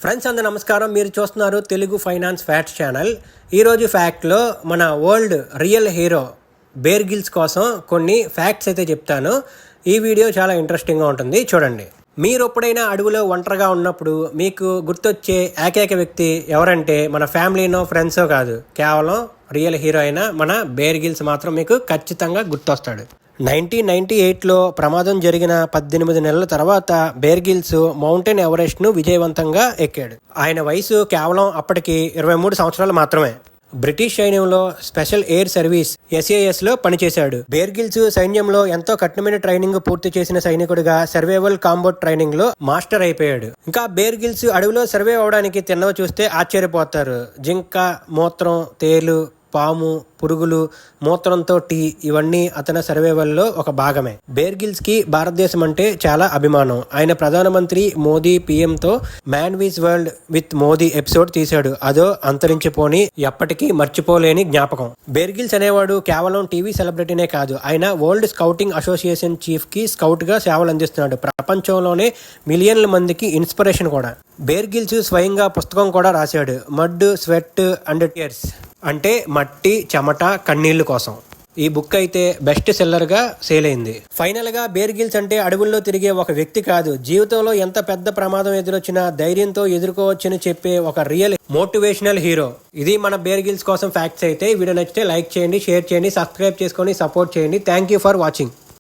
Friends అందరూ నమస్కారం. మీరు చూస్తున్నారు తెలుగు ఫైనాన్స్ ఫ్యాక్ట్స్ ఛానల్. ఈరోజు ఫ్యాక్ట్లో మన world real hero Bear Grylls కోసం కొన్ని ఫ్యాక్ట్స్ అయితే చెప్తాను. ఈ వీడియో చాలా ఇంట్రెస్టింగ్గా ఉంటుంది, చూడండి. మీరు ఎప్పుడైనా అడవిలో ఒంటరిగా ఉన్నప్పుడు మీకు గుర్తొచ్చే ఏకైక వ్యక్తి ఎవరంటే మన ఫ్యామిలీనో ఫ్రెండ్సో కాదు, కేవలం రియల్ హీరో అయిన మన బేర్ గిల్స్ మాత్రం మీకు ఖచ్చితంగా గుర్తొస్తాడు. 1998లో ప్రమాదం జరిగిన 18 నెలల తర్వాత బేర్ గిల్స్ మౌంటైన్ ఎవరెస్ట్ను విజయవంతంగా ఎక్కాడు. ఆయన వయసు కేవలం అప్పటికి 23 సంవత్సరాలు మాత్రమే. బ్రిటిష్ సైన్యంలో స్పెషల్ ఎయిర్ సర్వీస్ SAS లో పనిచేశాడు. బేర్ గిల్స్ సైన్యంలో ఎంతో కఠినమైన ట్రైనింగ్ పూర్తి చేసిన సైనికుడిగా సర్వైవల్ కాంబాట్ ట్రైనింగ్ లో మాస్టర్ అయిపోయాడు. ఇంకా బేర్ గిల్స్ అడవిలో సర్వే అవడానికి తిన్నవ చూస్తే ఆశ్చర్యపోతారు. జింక మూత్రం, తేలు, పాము, పురుగులు, మూత్రంతో టీ, ఇవన్నీ అతని సర్వైవల్లో ఒక భాగమే. బేర్ గిల్స్ కి భారతదేశం అంటే చాలా అభిమానం. ఆయన ప్రధానమంత్రి మోదీ PMతో man vs world with Modi episode తీశాడు. అదో అంతరించిపోని ఎప్పటికీ మర్చిపోలేని జ్ఞాపకం. బేర్ గిల్స్ అనేవాడు కేవలం టీవీ సెలబ్రిటీనే కాదు, ఆయన వరల్డ్ స్కౌటింగ్ అసోసియేషన్ చీఫ్ కి స్కౌట్ గా సేవలు అందిస్తున్నాడు. ప్రపంచంలోనే మిలియన్ల మందికి ఇన్స్పిరేషన్ కూడా. బేర్ గిల్స్ స్వయంగా పుస్తకం కూడా రాశాడు, మడ్, స్వెట్ అండ్ టియర్స్, అంటే మట్టి, చెమట, కన్నీళ్లు కోసం. ఈ బుక్ అయితే బెస్ట్ సెల్లర్గా సేల్ అయింది. ఫైనల్గా బేర్ గిల్స్ అంటే అడవుల్లో తిరిగే ఒక వ్యక్తి కాదు, జీవితంలో ఎంత పెద్ద ప్రమాదం ఎదురొచ్చినా ధైర్యంతో ఎదుర్కోవచ్చని చెప్పే ఒక రియల్ మోటివేషనల్ హీరో. ఇది మన బేర్ గిల్స్ కోసం ఫ్యాక్ట్స్ అయితే. వీడియో నచ్చితే లైక్ చేయండి, షేర్ చేయండి, సబ్స్క్రైబ్ చేసుకొని సపోర్ట్ చేయండి. Thank you for watching.